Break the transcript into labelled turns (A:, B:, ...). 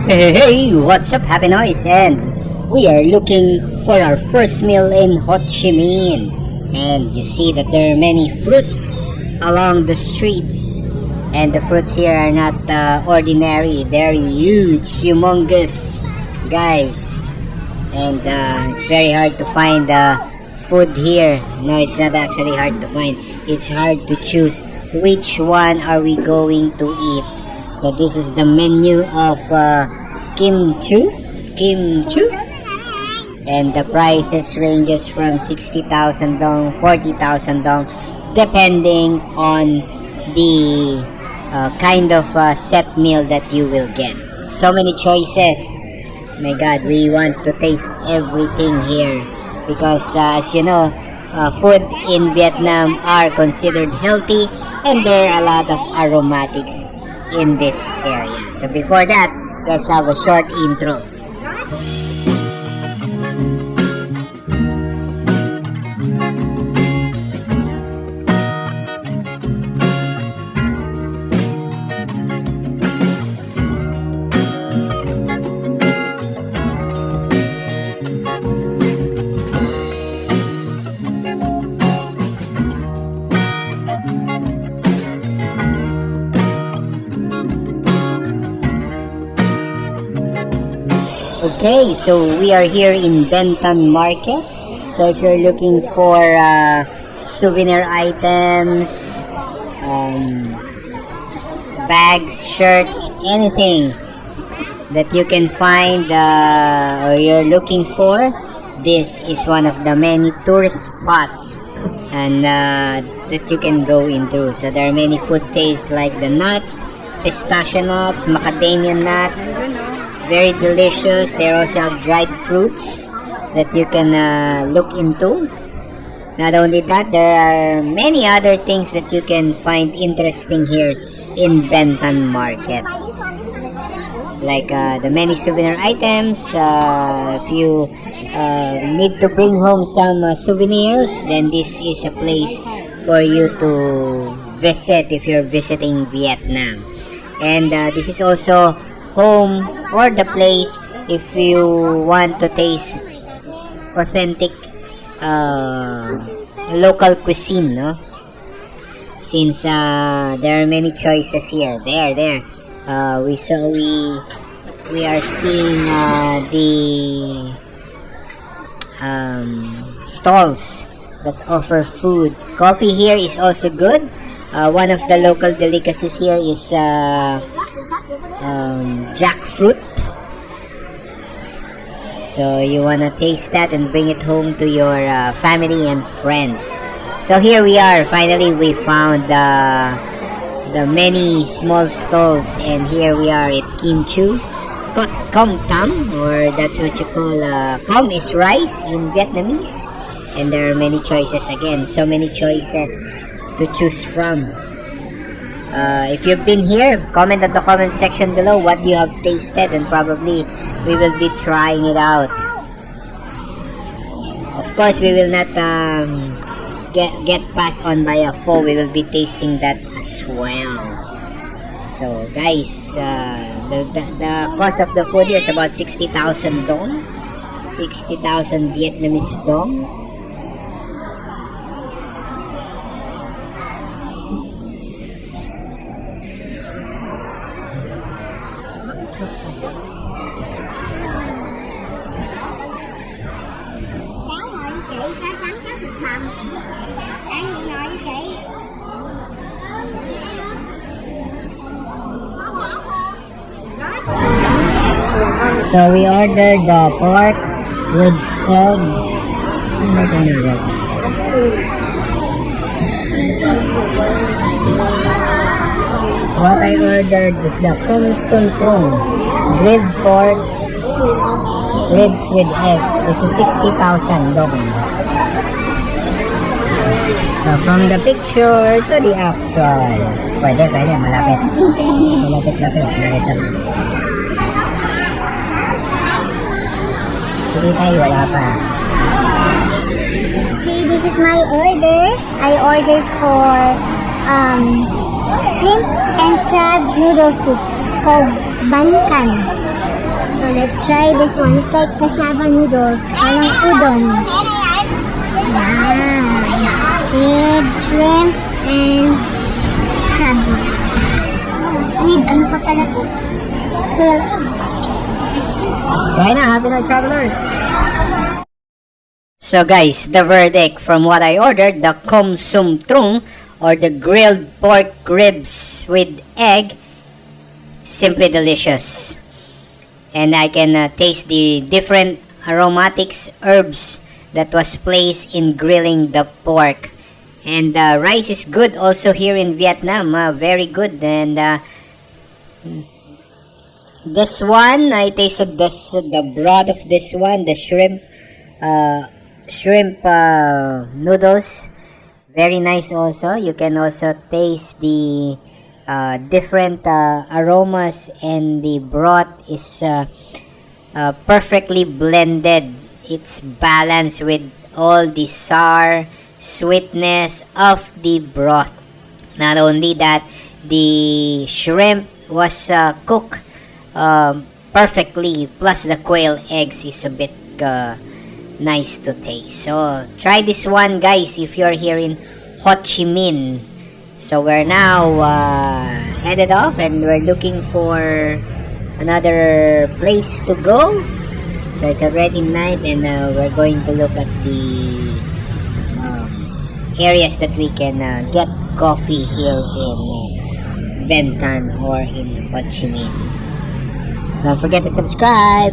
A: Hey, what's up, Hapinoy? And we are looking for our first meal in Ho Chi Minh. And you see that there are many fruits along the streets. And the fruits here are not ordinary, they're huge, humongous, guys. And it's very hard to find food here. No, it's not actually hard to find. It's hard to choose which one are we going to eat. So this is the menu of kimchi, and the prices ranges from 60,000 dong, 40,000 dong, depending on the kind of set meal that you will get. So many choices. My God, we want to taste everything here because as you know, food in Vietnam are considered healthy and there are a lot of aromatics in this area. So before that, let's have a short intro. Okay, so we are here in Benton Market. So if you're looking for souvenir items, bags, shirts, anything that you can find or you're looking for, this is one of the many tourist spots and that you can go into. So there are many food tastes like the nuts, pistachio nuts, macadamia nuts. Very delicious. They also have dried fruits that you can look into. Not only that, there are many other things that you can find interesting here in Benton Market. Like the many souvenir items. If you need to bring home some souvenirs, then this is a place for you to visit if you're visiting Vietnam. And this is also home or the place if you want to taste authentic local cuisine, no? Since there are many choices here. We are seeing the stalls that offer food. Coffee here is also good. One of the local delicacies here is jackfruit. So you wanna taste that and bring it home to your family and friends. So here we are. Finally, we found the many small stalls, and here we are at Kim Chu, Com Tam, or that's what you call Com is rice in Vietnamese. And there are many choices again. So many choices to choose from. If you've been here, comment at the comment section below what you have tasted, and probably we will be trying it out. Of course, we will not get passed on by a pho. We will be tasting that as well. So guys, the cost of the food here is about 60,000 dong, 60,000 Vietnamese dong. So we ordered the pork with egg. What I ordered is the Kung Sun Kung grilled pork, ribs with egg. This is 60,000 dong. So from the picture to the actual. Pwede, malapit. Malapit. Sige tayo, wala pa.
B: Okay, this is my order. I ordered for shrimp and crab noodle soup. It's called bankan. So let's try this one. It's like cassava noodles, parang udon. Wow. With shrimp and crab. With ano pa pala to?
A: Kaya na, Hapinoy travelers! So guys, the verdict from what I ordered, the kum sum trung or the grilled pork ribs with egg, simply delicious. And I can taste the different aromatics herbs that was placed in grilling the pork. And the rice is good also here in Vietnam, very good. And this one, I tasted the broth of this one, the shrimp noodles, very nice also. You can also taste the different aromas, and the broth is perfectly blended. It's balanced with all the sour sweetness of the broth. Not only that, the shrimp was cooked perfectly, plus the quail eggs is a bit nice to taste. So try this one, guys, if you're here in Ho Chi Minh. So we're now headed off, and we're looking for another place to go. So it's already night, and we're going to look at the areas that we can get coffee here in Bentan or in Ho Chi Minh. Don't forget to subscribe.